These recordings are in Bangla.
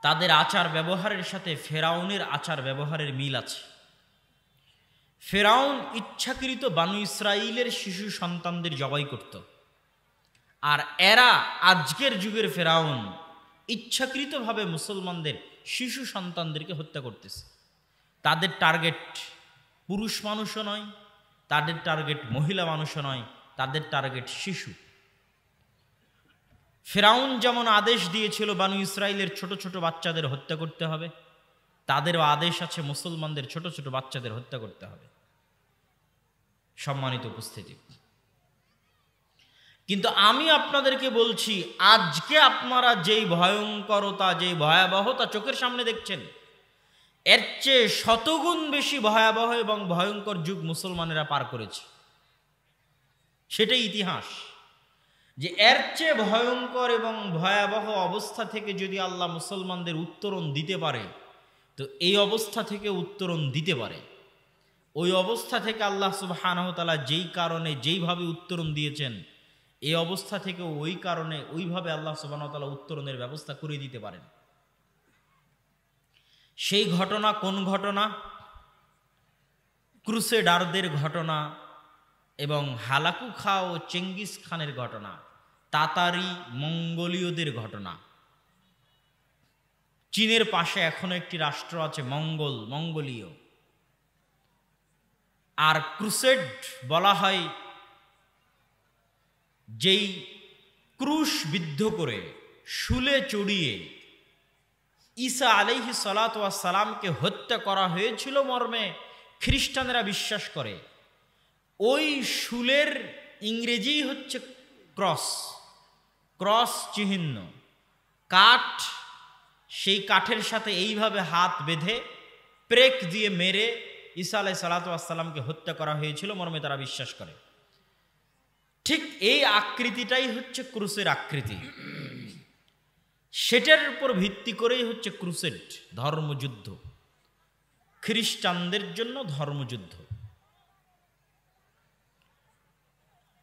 তাদের আচার ব্যবহারের সাথে ফেরাউনের আচার ব্যবহারের মিল আছে। ফেরাউন ইচ্ছাকৃত বানু ইসরাইলের শিশু সন্তানদের জবাই করত, আর এরা আজকের যুগের ফেরাউন ইচ্ছাকৃতভাবে মুসলমানদের শিশু সন্তানদেরকে হত্যা করতেছে। তাদের টার্গেট পুরুষ মানুষও নয়, তাদের টার্গেট মহিলা মানুষও নয়, তাদের টার্গেট শিশু। ফেরাউন যেমন আদেশ দিয়েছিল বানু ইসরাইলের ছোট ছোট বাচ্চাদের হত্যা করতে হবে, তাদেরও আদেশ আছে মুসলমানদের ছোট ছোট বাচ্চাদের হত্যা করতে হবে। সম্মানিত উপস্থিতি, কিন্তু আমি আপনাদেরকে বলছি, আজকে আপনারা যেই ভয়ঙ্করতা, যেই ভয়াবহতা চোখের সামনে দেখছেন, এর চেয়ে শতগুণ বেশি ভয়াবহ এবং ভয়ঙ্কর যুগ মুসলমানেরা পার করেছে। সেটাই ইতিহাস, যে এর চেয়ে ভয়ঙ্কর এবং ভয়াবহ অবস্থা থেকে যদি আল্লাহ মুসলমানদের উত্তরণ দিতে পারে, তো এই অবস্থা থেকে উত্তরণ দিতে পারে। ওই অবস্থা থেকে আল্লাহ সুবহানাহু ওয়া তাআলা যেই কারণে যেইভাবে উত্তরণ দিয়েছেন, এই অবস্থা থেকে ওই কারণে ওইভাবে আল্লাহ সুবহানাহু ওয়া তাআলা উত্তরণের ব্যবস্থা করে দিতে পারেন। সেই ঘটনা কোন ঘটনা? ক্রুসেডারদের ঘটনা এবং হালাকু খা ও চেঙ্গিস খানের ঘটনা, তাতারি মঙ্গোলীয়দের ঘটনা। চীনের পাশে এখনো একটি রাষ্ট্র আছে মঙ্গোলীয়। আর ক্রুসেড বলা হয় যেই ক্রুশ বিদ্ধ করে শুলে চড়িয়ে ঈসা আলাইহিস সালাতু ওয়াস সালামকে হত্যা করা হয়েছিল মর্মে খ্রিস্টানেরা বিশ্বাস করে। ওই শুলের ইংরেজি হচ্ছে ক্রস চিহ্ন, কাঠ। সেই কাঠের সাথে এইভাবে হাত বেঁধে প্রেক দিয়ে মেরে ঈসা আলাইহিস সালাতু ওয়াস সালামকে হত্যা করা হয়েছিল মর্মে তারা বিশ্বাস করে। ঠিক এই আকৃতিটাই হচ্ছে ক্রুসের আকৃতি। সেটার উপর ভিত্তি করেই হচ্ছে ক্রুসেড, ধর্মযুদ্ধ, খ্রিস্টানদের জন্য ধর্মযুদ্ধ।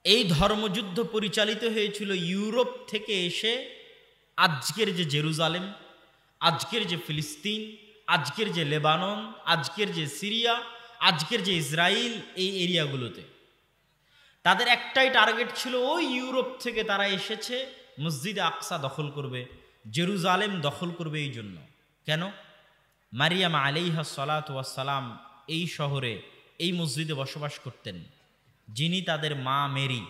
এই ধর্মযুদ্ধ পরিচালিত হয়েছিল ইউরোপ থেকে এসে আজকের যে জেরুজালেম, আজকের যে ফিলিস্তিন, আজকের যে লেবানন, আজকের যে সিরিয়া, আজকের যে ইসরায়েল, এই এরিয়াগুলোতে তাদের একটাই টার্গেট ছিল, ওই ইউরোপ থেকে তারা এসেছে মসজিদে আকসা দখল করবে, জেরুজালেম দখল করবে। এই জন্য কেন? মারিয়াম আলাইহিস সালাতু ওয়াস সালাম এই শহরে, এই মসজিদে বসবাস করতেন, যিনি তাদের মা মেরি।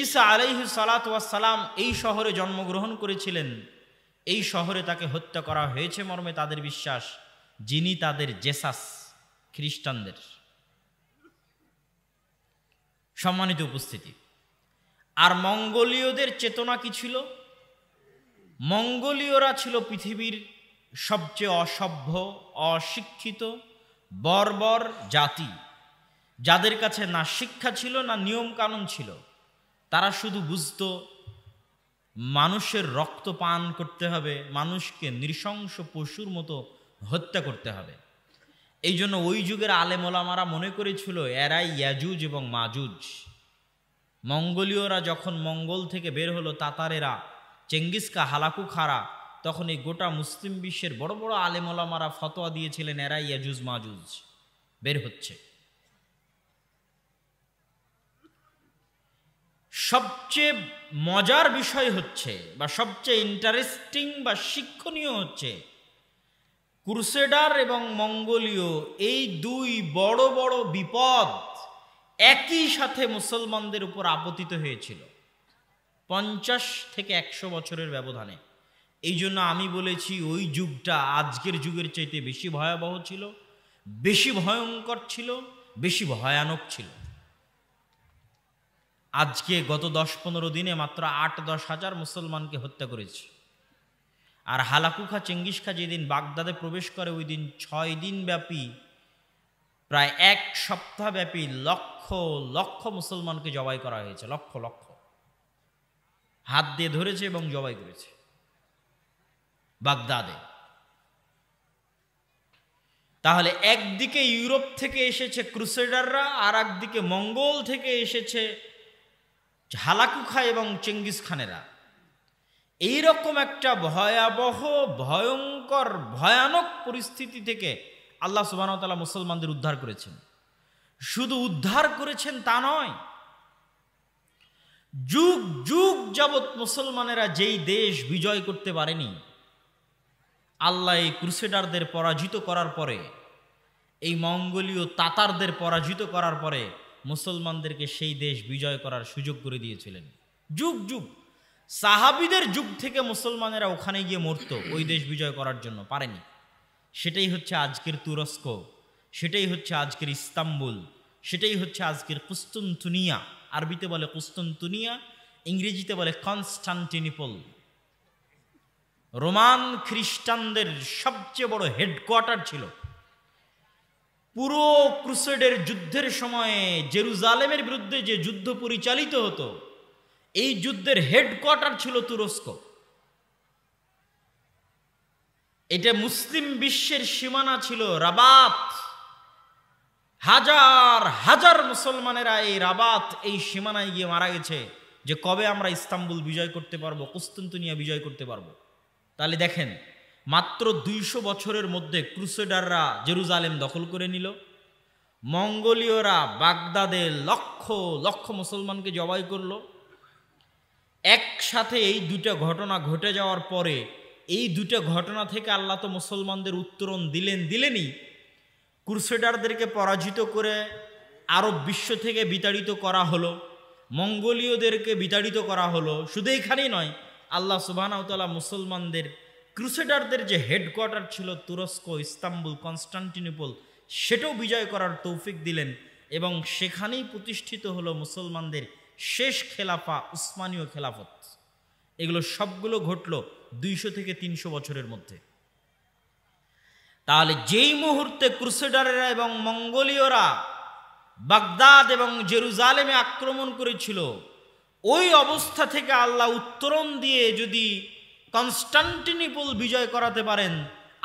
ঈসা আলাইহিস সালাতু ওয়াস সালাম এই শহরে জন্মগ্রহণ করেছিলেন, এই শহরে তাকে হত্যা করা হয়েছে মর্মে তাদের বিশ্বাস, যিনি তাদের জেসাস, খ্রিস্টানদের। সম্মানিত উপস্থিতি, আর মঙ্গোলীয়দের চেতনা কি ছিল? মঙ্গোলীয়রা ছিল পৃথিবীর সবচেয়ে অসভ্য, অশিক্ষিত, বর্বর জাতি, যাদের কাছে না শিক্ষা ছিল না নিয়ম কানুন ছিল। তারা শুধু বুঝতো মানুষের রক্ত পান করতে হবে, মানুষকে নৃশংস পশুর মতো হত্যা করতে হবে। এই জন্য ওই যুগের আলেম ওলামারা মনে করেছিল এরাই ইয়াজুজ এবং মাজুজ। মঙ্গোলীয়রা যখন মঙ্গল থেকে বের হলো, তাতারেরা, চেঙ্গিসকা, হালাকু খারা, তখন এই গোটা মুসলিম বিশ্বের বড় বড় আলেম ওলামারা ফতোয়া দিয়েছিলেন এরাই ইয়াজুজ মাজুজ বের হচ্ছে। সবচেয়ে মজার বিষয় হচ্ছে, বা সবচেয়ে ইন্টারেস্টিং বা শিক্ষণীয় হচ্ছে, ক্রুসেডার এবং মঙ্গোলীয় এই দুই বড় বড় বিপদ একই সাথে মুসলমানদের উপর আপতিত হয়েছিল 50 থেকে 100 বছরের ব্যবধানে। এই জন্য আমি বলেছি ওই যুগটা আজকের যুগের চাইতে বেশি ভয়াবহ ছিল, বেশি ভয়ঙ্কর ছিল, বেশি ভয়ানক ছিল। আজকে গত 10-15 দিনে মাত্র 8-10 হাজার মুসলমানকে হত্যা করেছে। আর হালাকু খা, চেঙ্গিস খা যেদিন বাগদাদে প্রবেশ করে, ওই দিন 6 দিন ব্যাপী, প্রায় 1 সপ্তাহ ব্যাপী লক্ষ লক্ষ মুসলমানকে জবাই করা হয়েছে। লক্ষ লক্ষ হাত দিয়ে ধরেছে এবং জবাই করেছে বাগদাদে। তাহলে একদিকে ইউরোপ থেকে এসেছে ক্রুসেডাররা, আর একদিকে মঙ্গল থেকে এসেছে হালাকু খা এবং চেঙ্গিস খানেরা। এইরকম একটা ভয়াবহ, ভয়ঙ্কর, ভয়ানক পরিস্থিতি থেকে আল্লাহ সুবহানাহু ওয়া তাআলা মুসলমানদের উদ্ধার করেছেন। শুধু উদ্ধার করেছেন তা নয়, যুগ যুগ যাবৎ মুসলমানেরা যেই দেশ বিজয় করতে পারেনি, আল্লাহ এই ক্রুসেডারদের পরাজিত করার পরে, এই মঙ্গোলীয় তাতারদের পরাজিত করার পরে মুসলমানদেরকে সেই দেশ বিজয় করার সুযোগ করে দিয়েছিলেন। যুগ যুগ, সাহাবীদের যুগ থেকে মুসলমানেরা ওখানে গিয়ে মরত ওই দেশ বিজয় করার জন্য, পারেনি। সেটাই হচ্ছে আজকের তুরস্ক, সেটাই হচ্ছে আজকের ইস্তাম্বুল, সেটাই হচ্ছে আজকের কুস্তুনতুনিয়া। আরবিতে বলে কুস্তুনতুনিয়া, ইংরেজিতে বলে কনস্টান্টিনোপল। রোমান খ্রিস্টানদের সবচেয়ে বড় হেডকোয়ার্টার ছিল। পুরো ক্রুসেডের যুদ্ধের সময়ে জেরুজালেমের বিরুদ্ধে যে যুদ্ধ পরিচালিত হতো, এই যুদ্ধের হেডকোয়ার্টার ছিল তুরস্ক। এটা মুসলিম বিশ্বের সীমানা ছিল রাবাত। হাজার হাজার মুসলমানেরা এই রাবাত, এই সীমানায় গিয়ে মারা গেছে যে কবে আমরা ইস্তাম্বুল বিজয় করতে পারবো, কুস্তুনতুনিয়া বিজয় করতে পারবো। তাহলে দেখেন, মাত্র 200 বছরের মধ্যে ক্রুসেডাররা জেরুজালেম দখল করে নিল, মঙ্গোলীয়রা বাগদাদে লক্ষ লক্ষ মুসলমানকে জবাই করলো। একসাথে এই দুটা ঘটনা ঘটে যাওয়ার পরে, এই দুটা ঘটনা থেকে আল্লাহ তো মুসলমানদের উত্তরণ দিলেনই। ক্রুসেডারদেরকে পরাজিত করে আরব বিশ্ব থেকে বিতাড়িত করা হলো, মঙ্গোলীয়দেরকে বিতাড়িত করা হলো। শুধু এখানেই নয়, আল্লাহ সুবহানাহু ওয়া তাআলা মুসলমানদের ক্রুসেডারদের যে হেডকোয়ার্টার ছিল তুরস্ক, ইস্তাম্বুল, কনস্টান্টিনোপল, সেটাও বিজয় করার তৌফিক দিলেন এবং সেখানেই প্রতিষ্ঠিত হলো মুসলমানদের শেষ খেলাফা, উসমানীয় খেলাফত। এগুলো সবগুলো ঘটল 200 থেকে 300 বছরের মধ্যে। তাহলে যেই মুহূর্তে ক্রুসেডারেরা এবং মঙ্গোলীয়রা বাগদাদ এবং জেরুজালেমে আক্রমণ করেছিল, ওই অবস্থা থেকে আল্লাহ উত্তরণ দিয়ে যদি কনস্টান্টিনোপল বিজয় করাতে পারেন,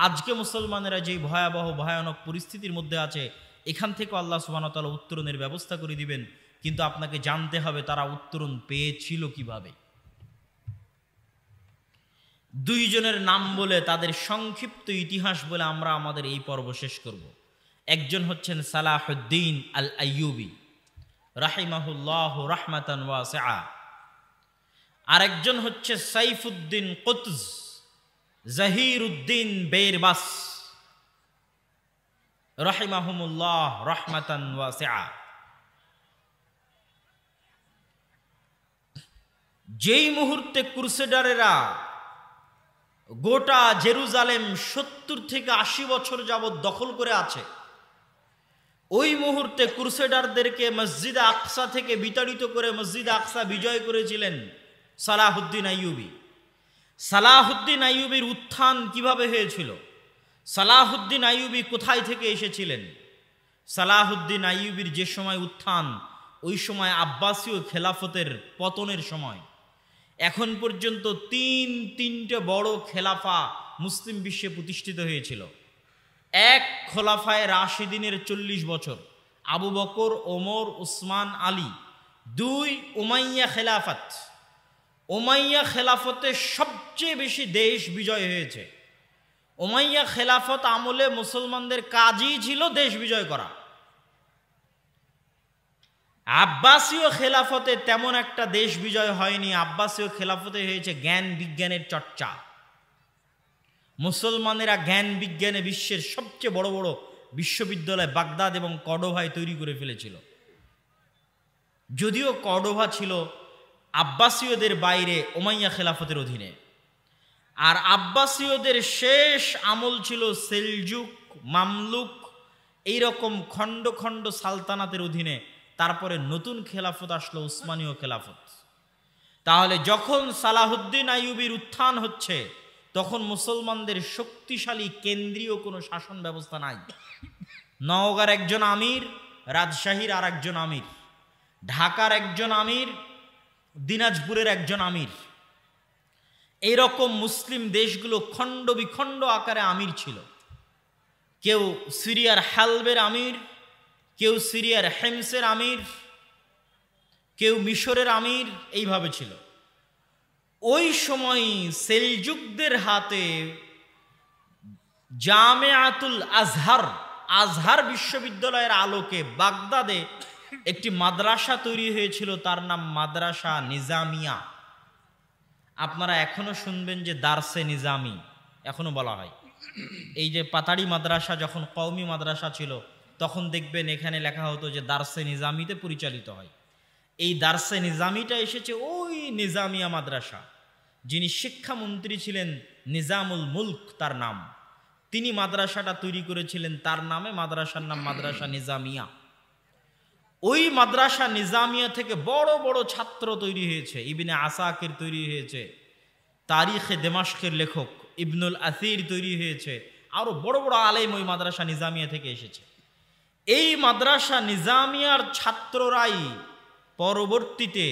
আজকে মুসলমানেরা যেই ভয়াবহ ভয়ানক পরিস্থিতির মধ্যে আছে, এখান থেকে আল্লাহ সুবহানাহু ওয়া তাআলা উত্তরণের ব্যবস্থা করে দিবেন। কিন্তু আপনাকে জানতে হবে তারা উত্তরণ পেয়েছিল কিভাবে। দুইজনের নাম বলে, তাদের সংক্ষিপ্ত ইতিহাস বলে আমরা আমাদের এই পর্ব শেষ করব। একজন হচ্ছেন সালাহুদ্দিন আল আইয়ুবী রাহিমাহুল্লাহ রাহমাতান ওয়াসিআ, আরেকজন হচ্ছে সাইফুদ্দিন কুতজ জাহিরুদ্দিন বেরবাস রাহিমাহুমুল্লাহ রাহমাতান ওয়াসিআ। যেই মুহূর্তে ক্রুসেডারেরা গোটা জেরুজালেম 70 থেকে 80 বছর যাবৎ দখল করে আছে, ওই মুহূর্তে ক্রুসেডারদেরকে মসজিদ আকসা থেকে বিতাড়িত করে মসজিদ আকসা বিজয় করেছিলেন সালাহুদ্দিন আইয়ুবী। সালাহুদ্দিন আইয়ুবীর উত্থান কিভাবে হয়েছিল? সালাহুদ্দিন আইয়ুবী কোথায় থেকে এসেছিলেন? সালাহুদ্দিন আইয়ুবীর যে সময় উত্থান, ওই সময় আব্বাসীয় খেলাফতের পতনের সময়। এখন পর্যন্ত তিনটে বড় খেলাফা মুসলিম বিশ্বে প্রতিষ্ঠিত হয়েছিল। এক, খোলাফায়ে রাশিদিনের 40 বছর, আবু বকর, ওমর, উসমান, আলী। 2, উমাইয়া খেলাফত। উমাইয়া খেলাফতে সবচেয়ে বেশি দেশ বিজয় হয়েছে। উমাইয়া খেলাফত আমলে মুসলমানদের কাজই ছিল দেশ বিজয় করা। আব্বাসীয় খেলাফতে তেমন একটা দেশ বিজয় হয়নি। আব্বাসীয় খেলাফতে হয়েছে জ্ঞান বিজ্ঞানের চর্চা। মুসলমানেরা জ্ঞান বিজ্ঞানে বিশ্বের সবচেয়ে বড় বড় বিশ্ববিদ্যালয় বাগদাদ এবং কর্ডোভায় তৈরি করে ফেলেছিল। যদিও কর্ডোভা ছিল আব্বাসীয়দের বাইরে উমাইয়া খেলাফতের অধীনে, আর আব্বাসীয়দের শেষ আমল ছিল সেলজুক, মামলুক, এইরকম খণ্ড খণ্ড সালতানাতের অধীনে। তারপরে নতুন খেলাফত আসলো উসমানীয় খেলাফত। তাহলে যখন সালাহুদ্দিন আইয়ুবীর উত্থান হচ্ছে, তখন মুসলমানদের শক্তিশালী কেন্দ্রীয় কোনো শাসন ব্যবস্থা নাই। নওগাঁর একজন আমির, রাজশাহীর আর একজন আমির, ঢাকার একজন আমির, দিনাজপুরের একজন আমির, এইরকম মুসলিম দেশগুলো খণ্ড বিখণ্ড আকারে আমির ছিল। কেউ সিরিয়ার হালবের আমির, কেউ সিরিয়ার হেমসের আমির, কেউ মিশরের আমির, এইভাবে ছিল। ওই সময় সেলজুকদের হাতে জামেআতুল আজহার, আজহার বিশ্ববিদ্যালয়ের আলোকে বাগদাদে একটি মাদ্রাসা তৈরি হয়েছিল, তার নাম মাদ্রাসা নিজামিয়া। আপনারা এখনো শুনবেন যে দারসে নিজামি এখনো বলা হয়। এই যে পাতাড়ি মাদ্রাসা যখন কওমি মাদ্রাসা ছিল তখন দেখবেন এখানে লেখা হতো যে দারসে নিজামিতে পরিচালিত হয়। এই দারসে নিজামিটা এসেছে ওই নিজামিয়া মাদ্রাসা। যিনি শিক্ষামন্ত্রী ছিলেন নিজামুল মুলক তার নাম, তিনি মাদ্রাসাটা তৈরি করেছিলেন, তার নামে মাদ্রাসার নাম মাদ্রাসা নিজামিয়া। ওই মাদ্রাসা নিজামিয়া থেকে বড় বড় ছাত্র তৈরি হয়েছে। ইবনে আসাকির তৈরি হয়েছে, তারিখে দেমাশকের লেখক ইবনুল আসির তৈরি হয়েছে, আরো বড় বড় আলেম ওই মাদ্রাসা নিজামিয়া থেকে এসেছে। এই মাদ্রাসা নিজামিয়ার ছাত্ররাই পরবর্তীতে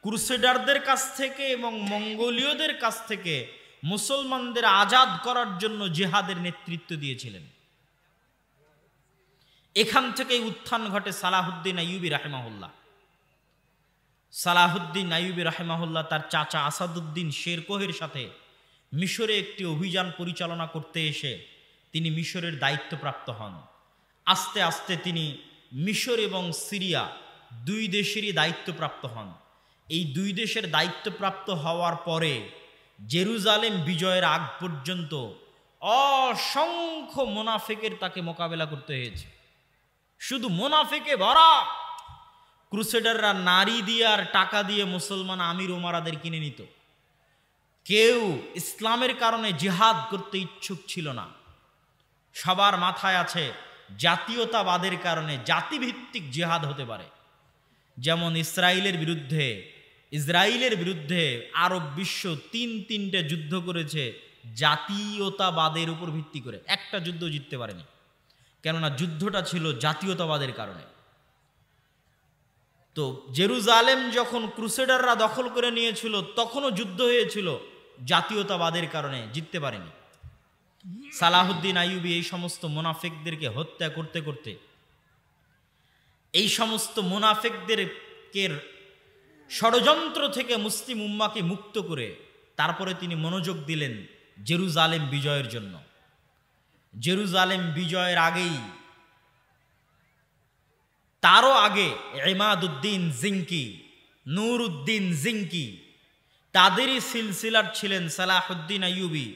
ক্রুসেডারদের কাছ থেকে এবং মঙ্গোলীয়দের কাছ থেকে মুসলমানদের আজাদ করার জন্য জিহাদের নেতৃত্ব দিয়েছিলেন। এখান থেকেই উত্থান ঘটে সালাহুদ্দিন আইয়ুবী রাহিমাহুল্লাহ। সালাহুদ্দিন আইয়ুবী রাহিমাহুল্লাহ তার চাচা আসাদুদ্দিন শেরকোহের সাথে মিশরে একটি অভিযান পরিচালনা করতে এসে তিনি মিশরের দায়িত্বপ্রাপ্ত হন। আস্তে আস্তে তিনি মিশর এবং সিরিয়া দুই দেশেরই দায়িত্বপ্রাপ্ত হন। এই দুই দেশের দায়িত্বপ্রাপ্ত হওয়ার পরে জেরুজালেম বিজয়ের আগ পর্যন্ত অসংখ্য মুনাফিকের তাকে মোকাবেলা করতে হয়েছে। শুধু মুনাফিকে ভরা। ক্রুসেডাররা নারী দিয়ে আর টাকা দিয়ে মুসলমান আমির ওমারাদের কিনে নিত। কেউ ইসলামের কারণে জিহাদ করতে ইচ্ছুক ছিল না। সবার মাথায় আছে জাতীয়তাবাদের কারণে জাতিভিত্তিক জিহাদ হতে পারে। যেমন ইসরায়েলের বিরুদ্ধে আরব বিশ্ব তিনটে যুদ্ধ করেছে জাতীয়তাবাদের উপর ভিত্তি করে, একটা যুদ্ধ জিততে পারেনি, কেননা যুদ্ধটা ছিল জাতীয়তাবাদের কারণে। তো জেরুজালেম যখন ক্রুসেডাররা দখল করে নিয়েছিল তখনও যুদ্ধ হয়েছিল জাতীয়তাবাদের কারণে, জিততে পারেনি। সালাহুদ্দিন আইয়ুবী এই সমস্ত মুনাফিকদেরকে হত্যা করতে করতে, এই সমস্ত মুনাফিকদেরকে ষড়যন্ত্র থেকে মুসলিম উম্মাকে মুক্ত করে তারপরে তিনি মনোযোগ দিলেন জেরুজালেম বিজয়ের জন্য। জেরুজালেম বিজয়ের আগেই, তারও আগে ইমাদউদ্দিন জিঙ্কি, নূরউদ্দিন জিঙ্কি, তাদেরই সিলসিলার ছিলেন সালাহুদ্দিন আইয়ুবী।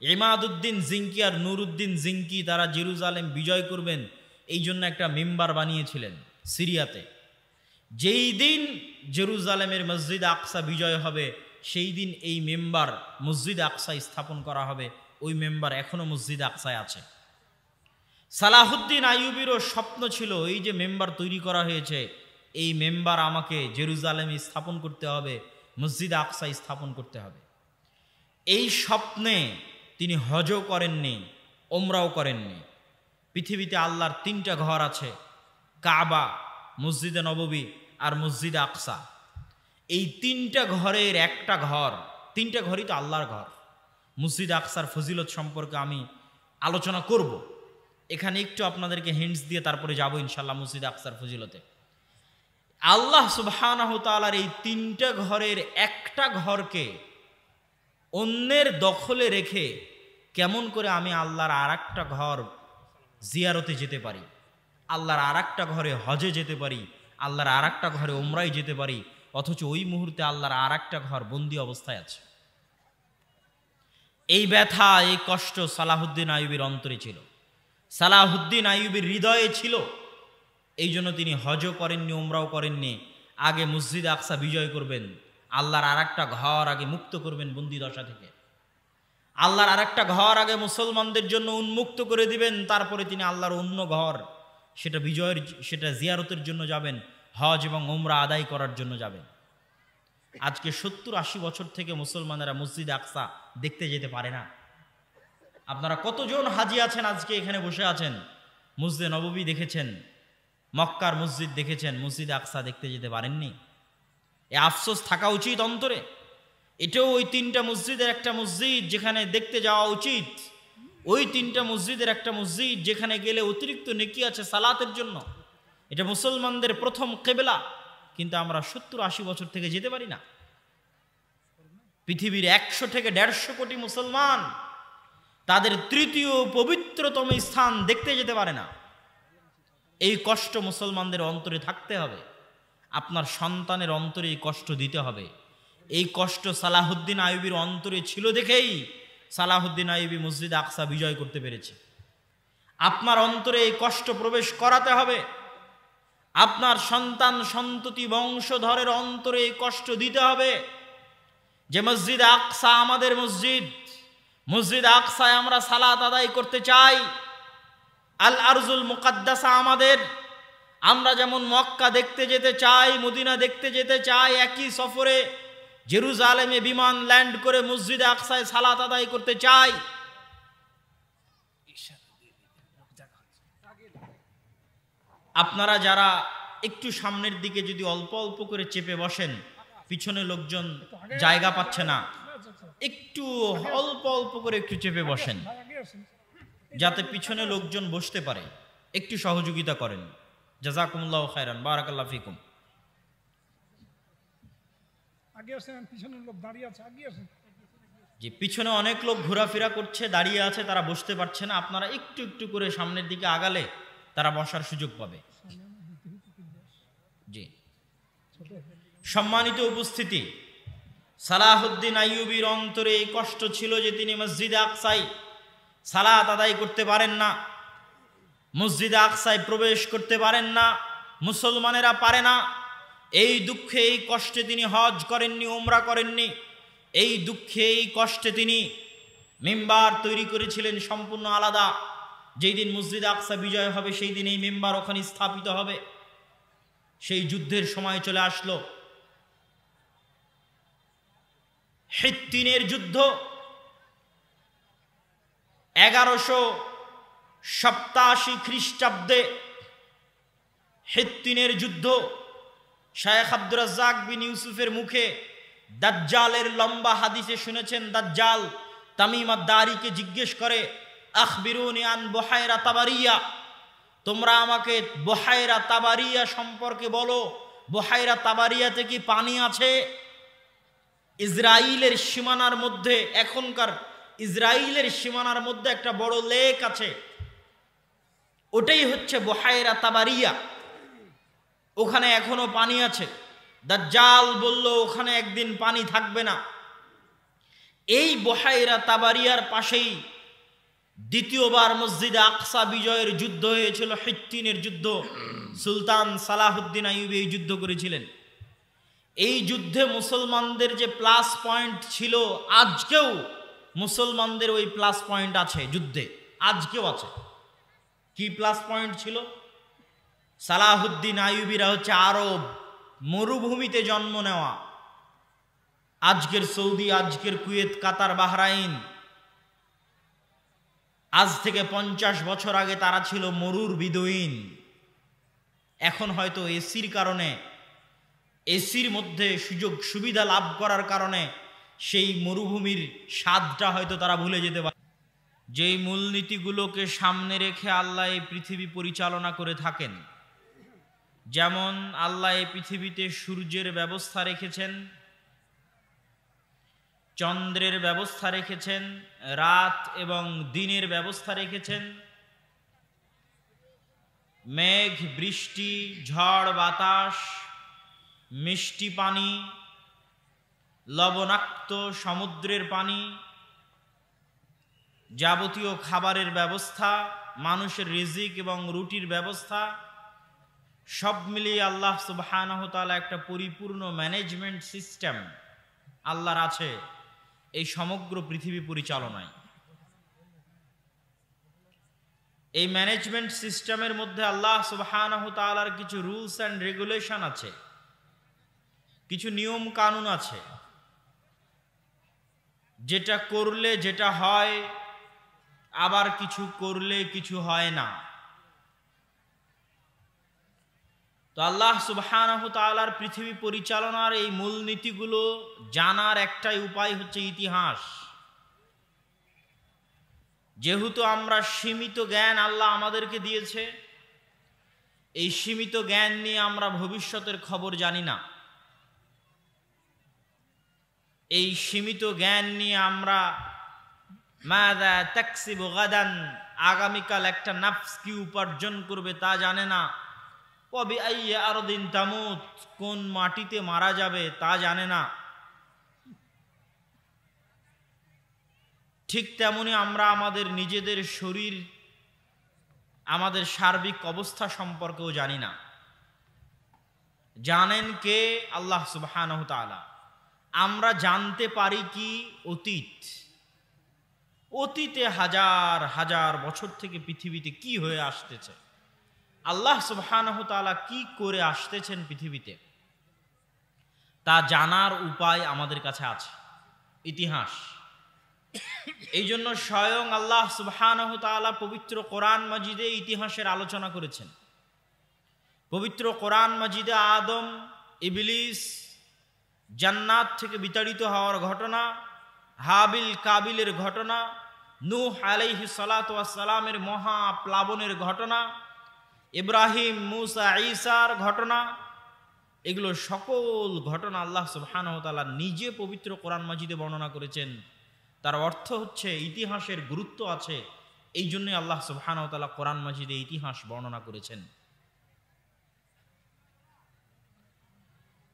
ইমাদউদ্দিন জিঙ্কি আর নূরউদ্দিন জিঙ্কি তারা জেরুজালেম বিজয় করবেন এই জন্য একটা মেম্বার বানিয়েছিলেন সিরিয়াতে। যেই দিন জেরুজালেমের মসজিদ আকসা বিজয় হবে সেই দিন এই মেম্বার মসজিদ আকসা স্থাপন করা হবে। ওই মেম্বার এখনো মসজিদ আকসায় আছে। সালাহুদ্দিন আইয়ুবীরও স্বপ্ন ছিল এই যে মেম্বার তৈরি করা হয়েছে, এই মেম্বার আমাকে জেরুজালেমে স্থাপন করতে হবে, মসজিদ আকসা স্থাপন করতে হবে। এই স্বপ্নে তিনি হজও করেননি, ওমরাও করেননি। পৃথিবীতে আল্লাহর তিনটা ঘর আছে, কাবা, মসজিদে নববী আর মসজিদ আকসা। এই তিনটা ঘরের একটা ঘর, তিনটা ঘরই তো আল্লাহর ঘর। মসজিদ আকসার ফজিলত সম্পর্কে আমি আলোচনা করব, এখানে একটু আপনাদেরকে হিন্টস দিয়ে তারপরে যাব ইনশাল্লাহ মসজিদ আকসার ফজিলতে। আল্লাহ সুবহানাহু ওয়া তাআলার এই তিনটা ঘরের একটা ঘরকে অন্যের দখলে রেখে কেমন করে আমি আল্লাহর আর একটা ঘর জিয়ারতে যেতে পারি, আল্লাহর আর একটা ঘরে হজে যেতে পারি, আল্লাহর আর একটা ঘরে ওমরায় যেতে পারি, অথচ ওই মুহূর্তে আল্লাহর আর একটা ঘর বন্দী অবস্থায় আছে। এই ব্যথা, এই কষ্ট সালাহুদ্দিন আইয়ুবীর অন্তরে ছিল, সালাহুদ্দিন আইয়ুবীর হৃদয়ে ছিল। এই জন্য তিনি হজও করেননি, ওমরাও করেননি। আগে মসজিদ আকসা বিজয় করবেন, আল্লাহর আর একটা ঘর আগে মুক্ত করবেন বন্দী দশা থেকে, আল্লাহর আর একটা ঘর আগে মুসলমানদের জন্য উন্মুক্ত করে দিবেন, তারপরে তিনি আল্লাহর অন্য ঘর সেটা জিয়ারতের জন্য যাবেন, হজ এবং ওমরা আদায় করার জন্য যাবেন। আজকে 70-80 বছর থেকে মুসলমানেরা মসজিদ আকসা দেখতে যেতে পারে না। আপনারা কতজন হাজি আছেন আজকে এখানে বসে আছেন, মসজিদে নববী দেখেছেন, মক্কার মসজিদ দেখেছেন, মসজিদ আকসা দেখতে যেতে পারেননি। এ আফসোস থাকা উচিত অন্তরে। এটাও ওই তিনটা মসজিদের একটা মসজিদ যেখানে দেখতে যাওয়া উচিত, ওই তিনটা মসজিদের একটা মসজিদ যেখানে গেলে অতিরিক্ত নেকি আছে সালাতের জন্য। এটা মুসলমানদের প্রথম কিবলা, কিন্তু আমরা 70-80 বছর থেকে যেতে পারি না। পৃথিবীর 100 থেকে 150 কোটি মুসলমান তাদের তৃতীয় পবিত্রতম স্থান দেখতে যেতে পারে না। এই কষ্ট মুসলমানদের অন্তরে থাকতে হবে। আপনার সন্তানের অন্তরে এই কষ্ট দিতে হবে। এই কষ্ট সালাহুদ্দিন আইয়ুবীর অন্তরে ছিল দেখেই সালাহুদ্দিন আইয়ুবী মসজিদ আকসা বিজয় করতে পেরেছে। আপনার অন্তরে এই কষ্ট প্রবেশ করাতে হবে। আপনার সন্তান সন্ততি বংশধরের অন্তরে এই কষ্ট দিতে হবে যে মসজিদ আকসা আমাদের মসজিদ, মসজিদ আকসায় আমরা সালাত আদায় করতে চাই। আল আরজুল মুকাদ্দাসা আমাদের। আমরা যেমন মক্কা দেখতে যেতে চাই, মদিনা দেখতে যেতে চাই, একই সফরে জেরুজালেমে বিমান ল্যান্ড করে মসজিদে আকসায় সালাত আদায় করতে চাই। আপনারা যারা একটু সামনের দিকে যদি অল্প অল্প করে চেপে বসেন, পিছনে লোকজন জায়গা পাচ্ছে না, একটু অল্প অল্প করে একটু চেপে বসেন যাতে পিছনে লোকজন বসতে পারে। একটু সহযোগিতা করেন। জাযাকুমুল্লাহু খায়রান, বারাকাল্লাহু ফিকুম। আগে আসেন, পিছনে লোক দাঁড়িয়ে আছে, আগে আসেন। যে পিছনে অনেক লোক ঘোরাফেরা করছে, দাঁড়িয়ে আছে, তারা বসতে পারছে না। আপনারা একটু একটু করে সামনের দিকে আগালে তারা বসার সুযোগ পাবে। জি, সম্মানিত উপস্থিতি, সালাহুদ্দিন আইয়ুবীর অন্তরে এই কষ্ট ছিল যে তিনি মসজিদে আকসায় সালাত আদায় করতে পারেন না, মসজিদে আকসায় প্রবেশ করতে পারেন না, মুসলমানেরা পারে না। এই দুঃখে এই কষ্টে তিনি হজ করেননি, উমরা করেননি। এই দুঃখে এই কষ্টে তিনি মিম্বার তৈরি করেছিলেন সম্পূর্ণ আলাদা। যেই দিন মসজিদে আকসা বিজয় হবে সেই দিন এই মিম্বার ওখানে স্থাপিত হবে। সেই যুদ্ধের সময় চলে আসলো, হিত্তিনের যুদ্ধ। 1187 খ্রিস্টাব্দে হিত্তিনের যুদ্ধ। শায়েখ আব্দুর রাজ্জাক বিন ইউসুফের মুখে দাজ্জালের লম্বা হাদিসে শুনেছেন, দাজ্জাল তামিম আদ-দারিকে জিজ্ঞেস করে, আখবিরুনি আন বুহায়রা তাবারিয়া, তোমরা আমাকে বুহায়রা তাবারিয়া সম্পর্কে বলো, বুহায়রা তাবারিয়াতে কি পানি আছে? ইসরায়েলের সীমানার মধ্যে, এখনকার ইসরায়েলের সীমানার মধ্যে একটা বড় লেক আছে, ওটাই হচ্ছে বুহায়রা তাবারিয়া। ওখানে এখনো পানি আছে। দাজ্জাল বলল ওখানে একদিন পানি থাকবে না। এই বুহায়রা তাবারিয়ার পাশেই দ্বিতীয়বার মসজিদে আকসা বিজয়ের যুদ্ধ হয়েছিল, হিত্তিনের যুদ্ধ। সুলতান সালাহুদ্দিন আইয়ুবী এই যুদ্ধ করেছিলেন। এই যুদ্ধে মুসলমানদের যে প্লাস পয়েন্ট ছিল, আজকেও মুসলমানদের ওই প্লাস পয়েন্ট আছে যুদ্ধে, আজকেও আছে। কি প্লাস পয়েন্ট ছিল? সালাহুদ্দিন আইয়ুবীরা হচ্ছে আরব মরুভূমিতে জন্ম নেওয়া। আজকের সৌদি, আজকের কুয়েত, কাতার, বাহরাইন, আজ থেকে 50 বছর আগে তারা ছিল মরুর বিদুইন। এখন হয়তো এসির কারণে, এসির মধ্যে সুযোগ সুবিধা লাভ করার কারণে সেই মরুভূমির স্বাদটা হয়তো তারা ভুলে যেতে পারে। যেই মূলনীতিগুলোকে সামনে রেখে আল্লাহ এই পৃথিবী পরিচালনা করে থাকেন, যেমন আল্লাহ এই পৃথিবীতে সূর্যের ব্যবস্থা রেখেছেন, চন্দ্রের ব্যবস্থা রেখেছেন, রাত এবং দিনের ব্যবস্থা রেখেছেন, মেঘ, বৃষ্টি, ঝড় বাতাস, মিষ্টি পানি, লবণাক্ত সমুদ্রের পানি, যাবতীয় খাবারের ব্যবস্থা, মানুষের রিজিক এবং রুটির ব্যবস্থা, সব মিলিয়ে আল্লাহ সুবহানাহু ওয়া তাআলা একটা পরিপূর্ণ ম্যানেজমেন্ট সিস্টেম আল্লাহর আছে এই সমগ্র পৃথিবী পরিচালনায়। এই ম্যানেজমেন্ট সিস্টেমের মধ্যে আল্লাহ সুবহানাহু ওয়া তাআলার কিছু রুলস অ্যান্ড রেগুলেশন আছে, কিছু নিয়ম কানুন আছে, যেটা করলে যেটা হয়, আবার কিছু করলে কিছু হয় না। তো আল্লাহ সুবহানাহু ওয়া তাআলার পৃথিবী পরিচালনার এই মূলনীতিগুলো জানার একটাই উপায় হচ্ছে ইতিহাস। যেহেতু আমরা সীমিত জ্ঞান আল্লাহ আমাদেরকে দিয়েছে, এই সীমিত জ্ঞান নিয়ে আমরা ভবিষ্যতের খবর জানি না। এই সীমিত জ্ঞান নিয়ে আমরা মাযা তাকসিবু গাদান, আগামীকাল একটা নাফস কি উপার্জন করবে তা জানে না। ওয়া বিআইয়ি আরদিন তামুত, কোন মাটিতে মারা যাবে তা জানে না। ঠিক তেমনি আমরা আমাদের নিজেদের শরীর, আমাদের সার্বিক অবস্থা সম্পর্কেও জানি না। জানেন কে? আল্লাহ সুবহানাহু তাআলা। আমরা জানতে পারি কি অতীতে হাজার হাজার বছর থেকে পৃথিবীতে কি হয়ে আসতেছে, আল্লাহ সুবহানাহু তাআলা কি করে আসতেছেন পৃথিবীতে, তা জানার উপায় আমাদের কাছে আছে, ইতিহাস। এই জন্য স্বয়ং আল্লাহ সুবহানাহু তাআলা পবিত্র কোরআন মাজিদে ইতিহাসের আলোচনা করেছেন। পবিত্র কোরআন মাজিদে আদম, ইবলিস, জান্নাত থেকে বিতাড়িত হওয়ার ঘটনা, হাবিল কাবিলের ঘটনা, নূহ আলাইহিস সালাতু ওয়াস সালামের মহা প্লাবনের ঘটনা, ইব্রাহিম, মুসা, ঈসার ঘটনা, এগুলো সকল ঘটনা আল্লাহ সুবহানাহু ওয়া তাআলা নিজে পবিত্র কোরআন মাজিদে বর্ণনা করেছেন। তার অর্থ হচ্ছে ইতিহাসের গুরুত্ব আছে, এই জন্যই আল্লাহ সুবহানাহু ওয়া তাআলা কোরআন মাজিদে ইতিহাস বর্ণনা করেছেন।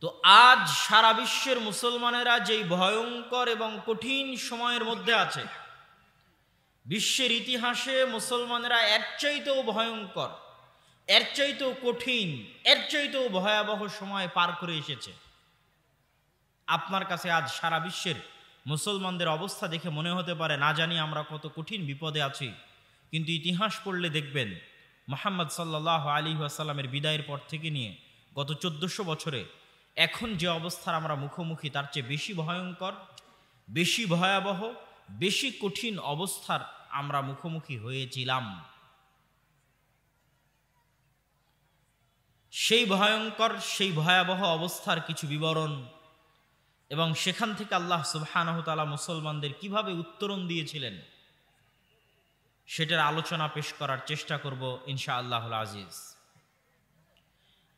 তো আজ সারা বিশ্বের মুসলমানেরা যেই ভয়ঙ্কর এবং কঠিন সময়ের মধ্যে আছে, বিশ্বের ইতিহাসে মুসলমানেরা এর চাইতেও ভয়ঙ্কর, এর চাইতেও কঠিন, এর চাইতেও ভয়াবহ সময় পার করে এসেছে। আপনার কাছে আজ সারা বিশ্বের মুসলমানদের অবস্থা দেখে মনে হতে পারে না জানি আমরা কত কঠিন বিপদে আছি, কিন্তু ইতিহাস পড়লে দেখবেন মুহাম্মদ সাল্লাল্লাহু আলাইহি ওয়াসাল্লামের বিদায়ের পর থেকে নিয়ে গত 1400 বছরে এখন যে অবস্থার আমরা মুখোমুখি তার চেয়ে বেশি ভয়ঙ্কর, বেশি ভয়াবহ, বেশি কঠিন অবস্থার আমরা মুখোমুখি হয়েছিলাম। সেই ভয়ঙ্কর, সেই ভয়াবহ অবস্থার কিছু বিবরণ এবং সেখান থেকে আল্লাহ সুবহানাহু তাআলা মুসলমানদের কিভাবে উত্তরণ দিয়েছিলেন সেটার আলোচনা পেশ করার চেষ্টা করব ইনশাআল্লাহুল আজিজ।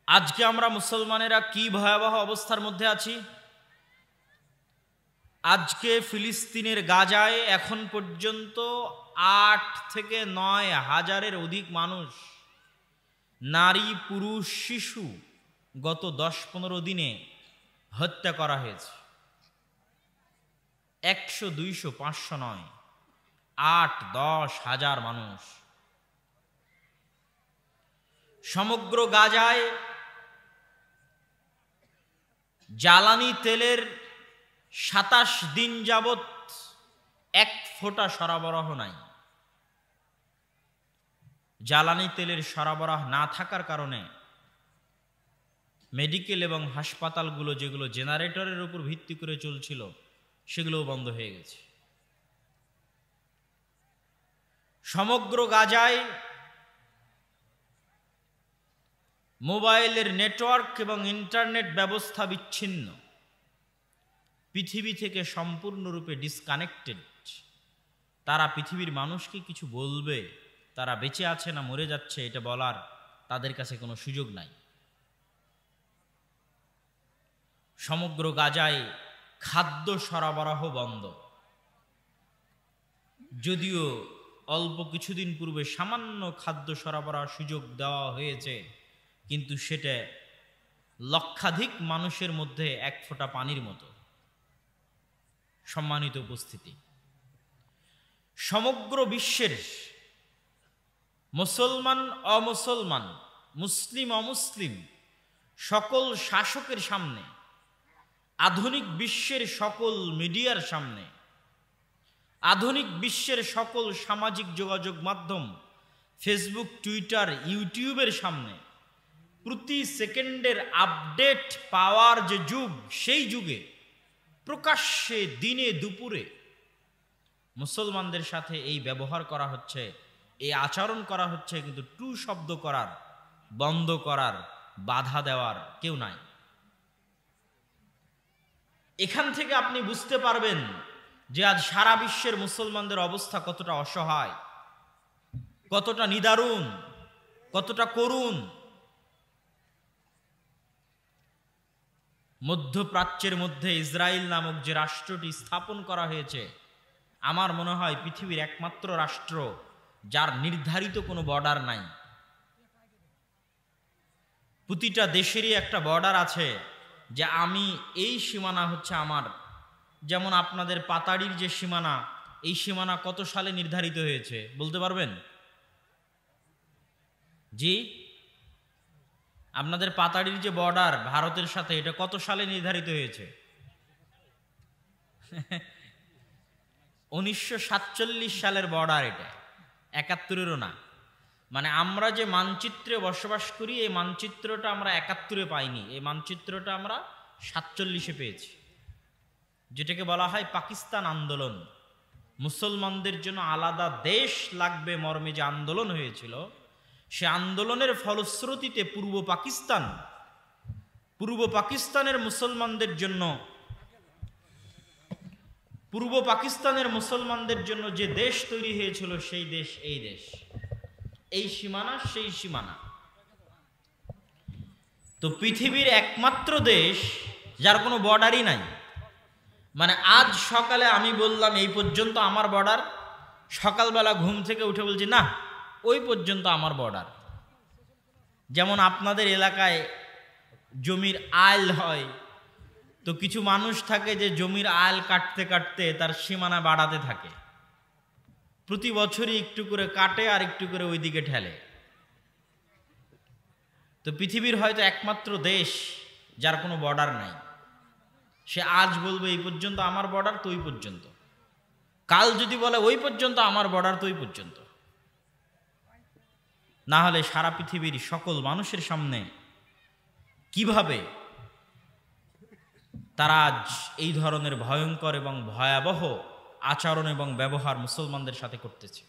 আজকে আমরা মুসলমানেরা কি ভয়াবহ অবস্থার মধ্যে আছি। আজকে ফিলিস্তিনের গাজায় এখন পর্যন্ত 8 থেকে 9 হাজারের অধিক মানুষ, নারী, পুরুষ, শিশু গত 10-15 দিনে হত্যা করা হয়েছে। 100, 200, 500 নয়, 8-10 হাজার মানুষ। সমগ্র গাজায় জ্বালানি তেলের 27 দিন যাবৎ 1 ফোঁটা সরবরাহ নাই। জ্বালানি তেলের সরবরাহ না থাকার কারণে মেডিকেল এবং হাসপাতালগুলো যেগুলো জেনারেটরের উপর ভিত্তি করে চলছিল সেগুলোও বন্ধ হয়ে গেছে। সমগ্র গাজায় মোবাইলের নেটওয়ার্ক এবং ইন্টারনেট ব্যবস্থা বিচ্ছিন্ন, পৃথিবী থেকে সম্পূর্ণরূপে ডিসকানেক্টেড। তারা পৃথিবীর মানুষকে কিছু বলবে, তারা বেঁচে আছে না মরে যাচ্ছে এটা বলার তাদের কাছে কোনো সুযোগ নাই। সমগ্র গাজায় খাদ্য সরবরাহ বন্ধ। যদিও অল্প কিছুদিন পূর্বে সামান্য খাদ্য সরবরাহ সুযোগ দেওয়া হয়েছে, কিন্তু সেটা লক্ষাধিক মানুষের মধ্যে 1 ফোঁটা পানির মতো। সম্মানিত উপস্থিতি, সমগ্র বিশ্বের মুসলমান অমুসলমান, মুসলিম অমুসলিম সকল শাসকের সামনে, আধুনিক বিশ্বের সকল মিডিয়ার সামনে, আধুনিক বিশ্বের সকল সামাজিক যোগাযোগ মাধ্যম, ফেসবুক, টুইটার, ইউটিউবের সামনে প্রতি সেকেন্ডের আপডেট পাওয়ার যে যুগ, সেই যুগে প্রকাশ্যে দিনে দুপুরে মুসলমানদের সাথে এই ব্যবহার করা হচ্ছে, এই আচরণ করা হচ্ছে, কিন্তু টু শব্দ করার, বন্ধ করার, বাধা দেওয়ার কেউ নাই। এখান থেকে আপনি বুঝতে পারবেন যে আজ সারা বিশ্বের মুসলমানদের অবস্থা কতটা অসহায়, কতটা নিদারুণ, কতটা করুণ। মধ্যপ্রাচ্যের মধ্যে ইসরায়েল নামক যে রাষ্ট্রটি স্থাপন করা হয়েছে, আমার মনে হয় পৃথিবীর একমাত্র রাষ্ট্র যার নির্ধারিত কোনো বর্ডার নাই। প্রতিটা দেশেরই একটা বর্ডার আছে, যে আমি এই সীমানা হচ্ছে আমার। যেমন আপনাদের পাতাড়ির যে সীমানা, এই সীমানা কত সালে নির্ধারিত হয়েছে বলতে পারবেন? জি, আপনাদের পাতাড়ির যে বর্ডার ভারতের সাথে, এটা কত সালে নির্ধারিত হয়েছে? 1947 সালের বর্ডার এটা, 71-এরও না। মানে আমরা যে মানচিত্রে বসবাস করি, এই মানচিত্রটা আমরা 71-এ পাইনি, এই মানচিত্রটা আমরা 47-এ পেয়েছি, যেটাকে বলা হয় পাকিস্তান আন্দোলন। মুসলমানদের জন্য আলাদা দেশ লাগবে মর্মে যে আন্দোলন হয়েছিল, সে আন্দোলনের ফলশ্রুতিতে পূর্ব পাকিস্তানের মুসলমানদের জন্য যে দেশ তৈরি হয়েছিল, সেই দেশ এই দেশ, এই সীমানা সেই সীমানা। তো পৃথিবীর একমাত্র দেশ যার কোনো বর্ডারই নাই। মানে আজ সকালে আমি বললাম এই পর্যন্ত আমার বর্ডার, সকালবেলা ঘুম থেকে উঠে বলছি না ওই পর্যন্ত আমার বর্ডার। যেমন আপনাদের এলাকায় জমির আইল হয়, তো কিছু মানুষ থাকে যে জমির আইল কাটতে কাটতে তার সীমানা বাড়াতে থাকে, প্রতি বছরই একটু করে কাটে আর একটু করে ওইদিকে ঠেলে। তো পৃথিবীর হয়তো একমাত্র দেশ যার কোনো বর্ডার নাই। সে আজ বলবে এই পর্যন্ত আমার বর্ডার, তো ওই পর্যন্ত। কাল যদি বলে ওই পর্যন্ত আমার বর্ডার, তো ওই পর্যন্ত। না হলে সারা পৃথিবীর সকল মানুষের সামনে কিভাবে তারা আজ এই ধরনের ভয়ঙ্কর এবং ভয়াবহ আচরণ এবং ব্যবহার মুসলমানদের সাথে করতেছে?